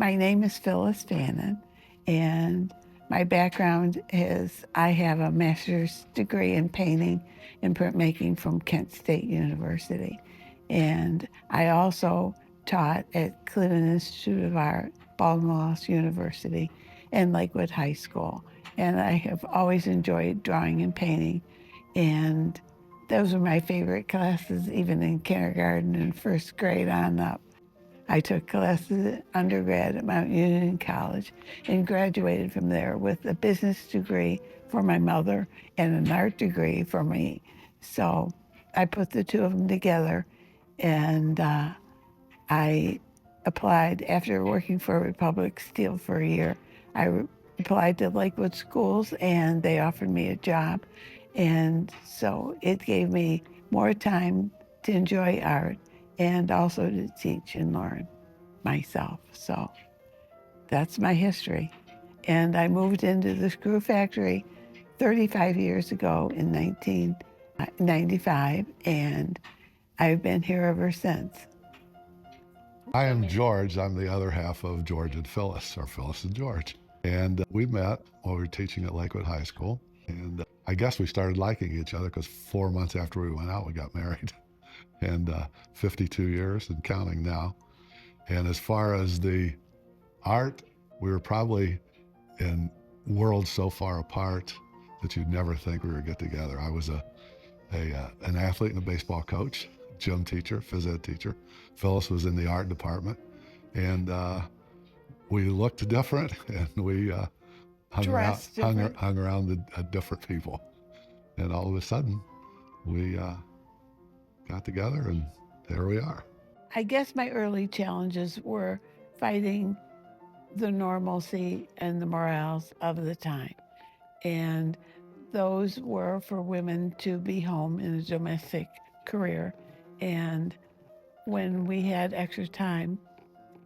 My name is Phyllis Fannin, and my background is I have a master's degree in painting and printmaking from Kent State University. And I also taught at Cleveland Institute of Art, Baltimore University, and Lakewood High School. And I have always enjoyed drawing and painting. And those were my favorite classes, even in kindergarten and first grade on up. I took classes at undergrad at Mount Union College and graduated from there with a business degree for my mother and an art degree for me. So I put the two of them together, and I applied after working for Republic Steel for a year. Applied to Lakewood schools, and they offered me a job. And so it gave me more time to enjoy art and also to teach and learn myself. So that's my history. And I moved into the screw factory 35 years ago in 1995, and I've been here ever since. I am George. I'm the other half of George and Phyllis, or Phyllis and George. And we met while we were teaching at Lakewood High School. And I guess we started liking each other because 4 months after we went out, we got married. And 52 years and counting now. And as far as the art, we were probably in worlds so far apart that you'd never think we would get together. I was an athlete and a baseball coach, gym teacher, phys ed teacher. Phyllis was in the art department. And we looked different, and we hung around the different people. And all of a sudden, we got together, and there we are. I guess my early challenges were fighting the normalcy and the morals of the time. And those were for women to be home in a domestic career. And when we had extra time,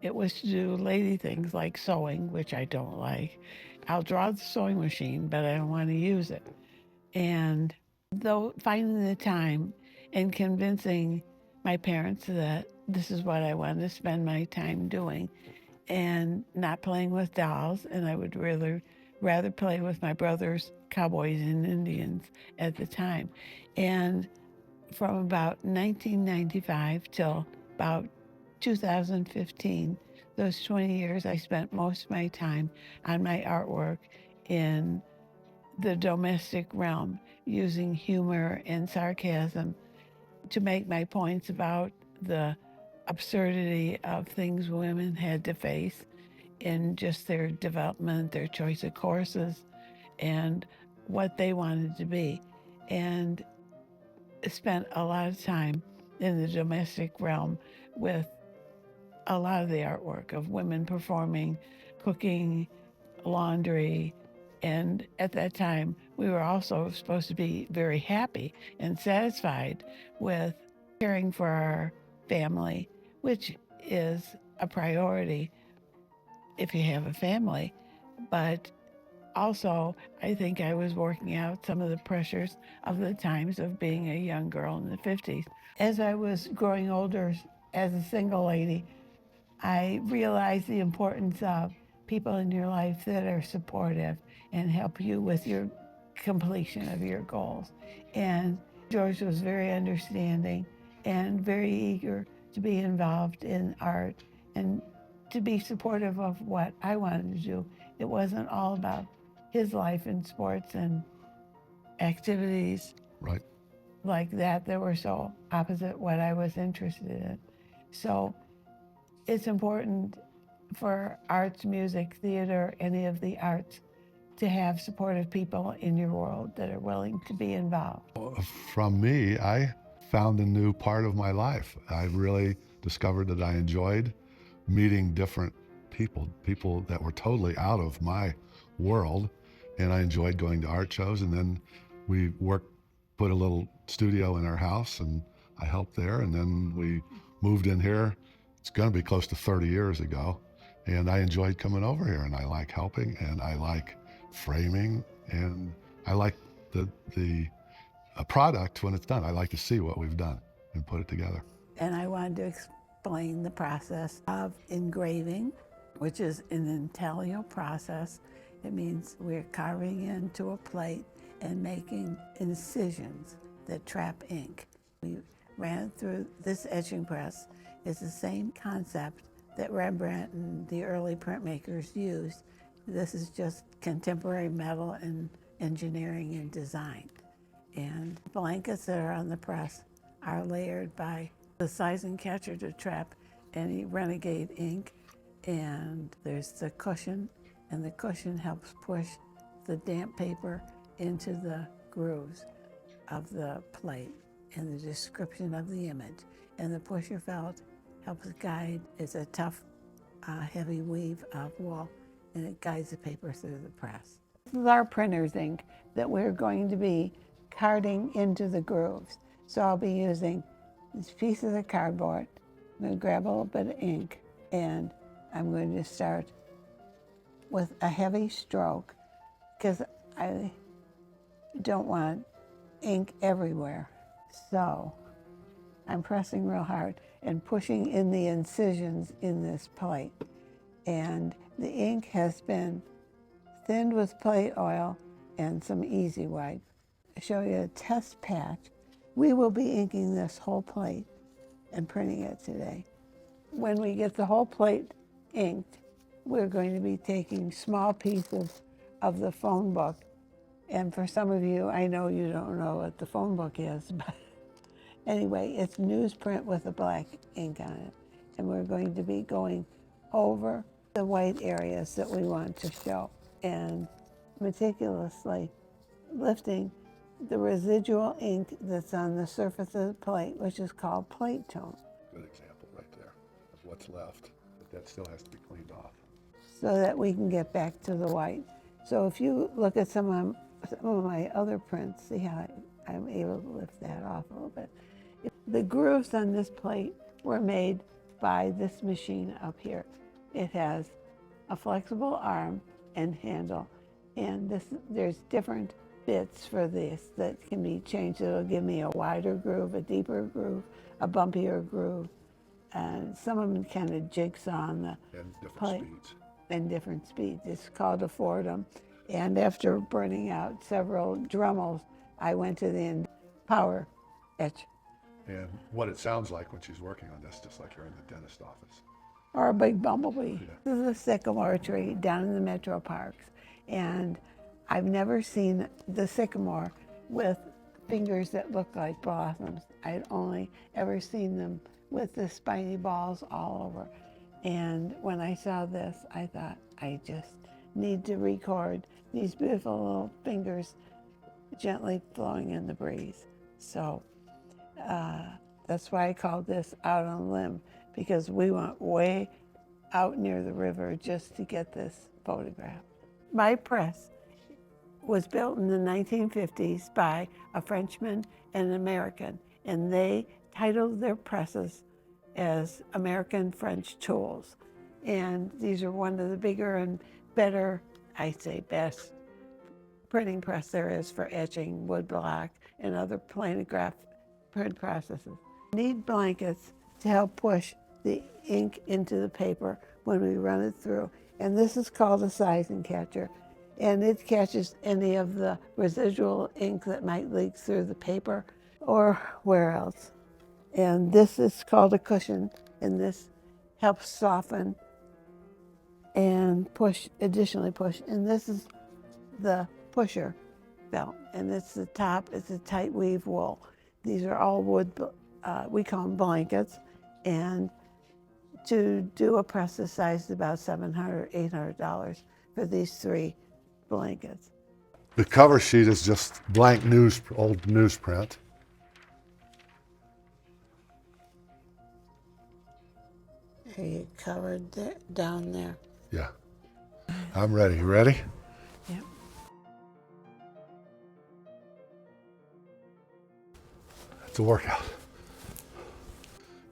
it was to do lady things like sewing, which I don't like. I'll draw the sewing machine, but I don't want to use it. And though finding the time and convincing my parents that this is what I want to spend my time doing and not playing with dolls, and I would rather play with my brother's cowboys and Indians at the time. And from about 1995 till about 2015, those 20 years, I spent most of my time on my artwork in the domestic realm, using humor and sarcasm to make my points about the absurdity of things women had to face in just their development, their choice of courses, and what they wanted to be. And spent a lot of time in the domestic realm with a lot of the artwork of women performing, cooking, laundry. And at that time, we were also supposed to be very happy and satisfied with caring for our family, which is a priority if you have a family. But also, I think I was working out some of the pressures of the times of being a young girl in the 50s. As I was growing older as a single lady, I realized the importance of people in your life that are supportive and help you with your completion of your goals. And George was very understanding and very eager to be involved in art and to be supportive of what I wanted to do. It wasn't all about his life in sports and activities Right. like that were so opposite what I was interested in. So it's important for arts, music, theater, any of the arts, to have supportive people in your world that are willing to be involved. From me, I found a new part of my life. I really discovered that I enjoyed meeting different people that were totally out of my world. And I enjoyed going to art shows. And then we put a little studio in our house, and I helped there. And then we moved in here. It's going to be close to 30 years ago. And I enjoyed coming over here, and I like helping, and I like framing, and I like the product when it's done. I like to see what we've done and put it together. And I wanted to explain the process of engraving which is an intaglio process. It means we're carving into a plate and making incisions that trap ink. We ran it through this etching press. It's the same concept that Rembrandt and the early printmakers used. This is just contemporary metal and engineering and design. And blankets that are on the press are layered by the sizing catcher to trap any renegade ink. And there's the cushion, and the cushion helps push the damp paper into the grooves of the plate and the description of the image. And the pusher felt helps guide. It's a tough, heavy weave of wool, and it guides the paper through the press. This is our printer's ink that we're going to be carding into the grooves. So I'll be using these pieces of cardboard. I'm going to grab a little bit of ink, and I'm going to start with a heavy stroke because I don't want ink everywhere. So I'm pressing real hard and pushing in the incisions in this plate. And the ink has been thinned with plate oil and some Easy Wipe. I'll show you a test patch. We will be inking this whole plate and printing it today. When we get the whole plate inked, we're going to be taking small pieces of the phone book. And for some of you, I know you don't know what the phone book is, but anyway, it's newsprint with a black ink on it. And we're going to be going over the white areas that we want to show and meticulously lifting the residual ink that's on the surface of the plate, which is called plate tone. Good example right there of what's left, but that still has to be cleaned off. So that we can get back to the white. So if you look at some of my other prints, see how I'm able to lift that off a little bit. The grooves on this plate were made by this machine up here. It has a flexible arm and handle, and there's different bits for this that can be changed. It'll give me a wider groove, a deeper groove, a bumpier groove, and some of them kind of jigsaw on the And different plate. speeds. And different speeds. It's called a Fordham. And after burning out several Dremels, I went to the power etch. And what it sounds like when she's working on this, just like you're in the dentist office. Or a big bumblebee. Yeah. This is a sycamore tree down in the metro parks. And I've never seen the sycamore with fingers that look like blossoms. I'd only ever seen them with the spiny balls all over. And when I saw this, I thought, I just need to record these beautiful little fingers gently flowing in the breeze. So that's why I called this Out on a Limb, because we went way out near the river just to get this photograph. My press was built in the 1950s by a Frenchman and an American, and they titled their presses as American French Tools. And these are one of the bigger and better, I'd say best, printing press there is for etching, woodblock, and other planograph print processes. We need blankets to help push the ink into the paper when we run it through. And this is called a sizing catcher. And it catches any of the residual ink that might leak through the paper or where else. And this is called a cushion, and this helps soften and push, additionally push. And this is the pusher belt, and it's the top, it's a tight weave wool. These are all wood, we call them blankets, and to do a press this size is about $700, $800 for these 3 blankets. The cover sheet is just blank old newsprint. Are you covered there, down there? Yeah. I'm ready. You ready? Yep. It's a workout.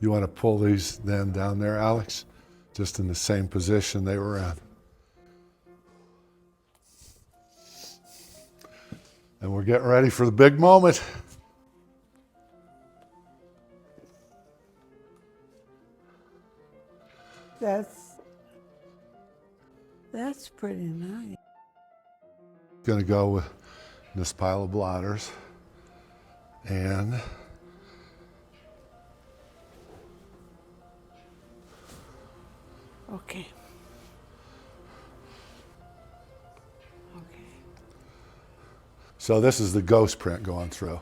You want to pull these then down there, Alex? Just in the same position they were in. And we're getting ready for the big moment. That's That's pretty nice. Going to go with this pile of blotters and Okay. Okay. so this is the ghost print going through.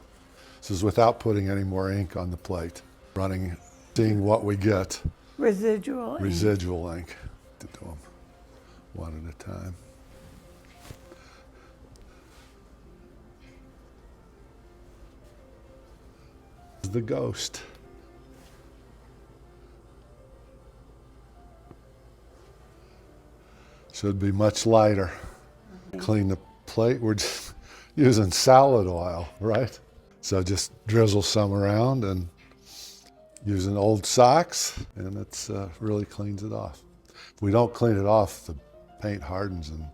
This is without putting any more ink on the plate. Running, seeing what we get. Residual ink. Residual ink. To do them one at a time. This is the ghost. Should be much lighter. Clean the plate. We're just using salad oil, right? So just drizzle some around and using old socks, and it's really cleans it off. If we don't clean it off, the paint hardens and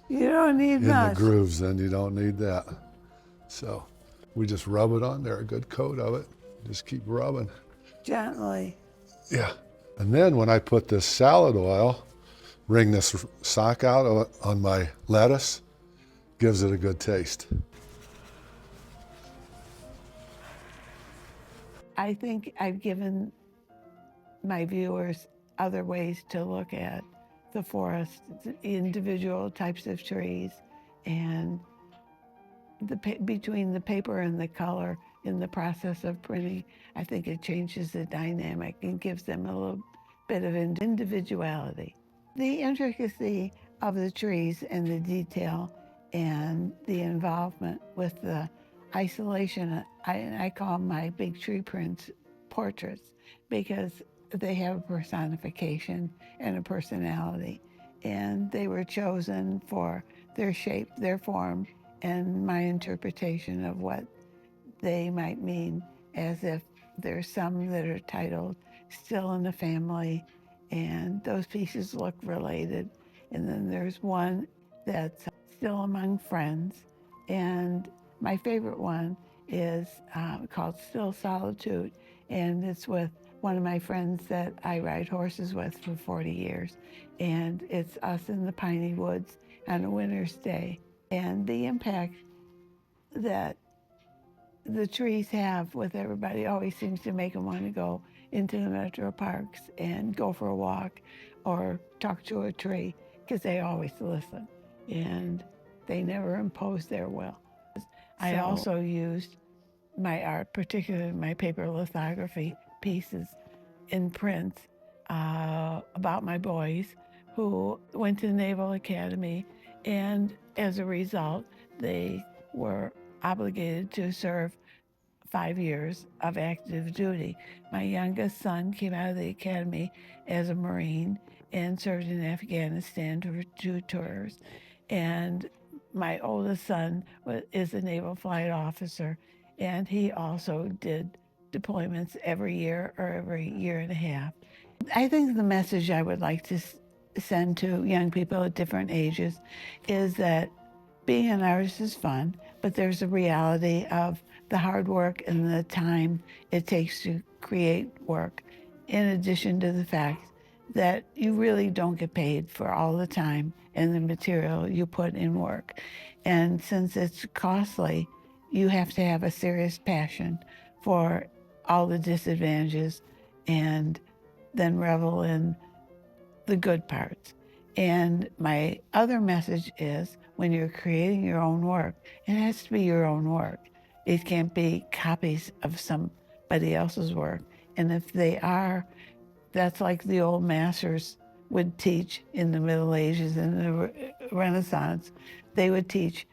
You don't need in much. the grooves, then you don't need that. So we just rub it on there, a good coat of it. Just keep rubbing. Gently. Yeah. And then when I put this salad oil, wring this sock out on my lettuce, gives it a good taste. I think I've given my viewers other ways to look at the forest, the individual types of trees, and between the paper and the color in the process of printing, I think it changes the dynamic and gives them a little bit of individuality. The intricacy of the trees and the detail and the involvement with the isolation, I call my big tree prints portraits because they have a personification and a personality, and they were chosen for their shape, their form, and my interpretation of what they might mean, as if there's some that are titled Still in the Family, and those pieces look related. And then there's one that's Still Among Friends. And my favorite one is called Still Solitude, and it's with one of my friends that I ride horses with for 40 years. And it's us in the piney woods on a winter's day. And the impact that the trees have with everybody always seems to make them want to go into the metro parks and go for a walk or talk to a tree, because they always listen and they never impose their will. I also used my art, particularly my paper lithography pieces in prints about my boys who went to the Naval Academy, and as a result, they were obligated to serve 5 years of active duty. My youngest son came out of the academy as a Marine and served in Afghanistan for 2 tours. And my oldest son is a naval flight officer, and he also did deployments every year or every year and a half. I think the message I would like to send to young people at different ages is that being an artist is fun, but there's a reality of the hard work and the time it takes to create work, in addition to the fact that you really don't get paid for all the time and the material you put in work. And since it's costly, you have to have a serious passion for all the disadvantages and then revel in the good parts. And my other message is, when you're creating your own work, it has to be your own work. It can't be copies of somebody else's work. And if they are, that's like the old masters would teach in the Middle Ages and the Renaissance. They would teach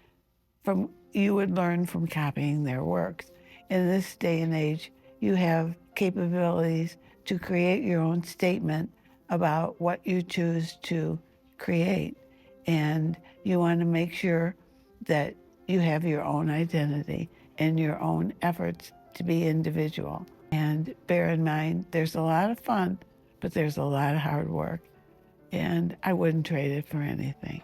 you would learn from copying their works. In this day and age, you have capabilities to create your own statement about what you choose to create. And you want to make sure that you have your own identity and your own efforts to be individual. And bear in mind, there's a lot of fun, but there's a lot of hard work. And I wouldn't trade it for anything.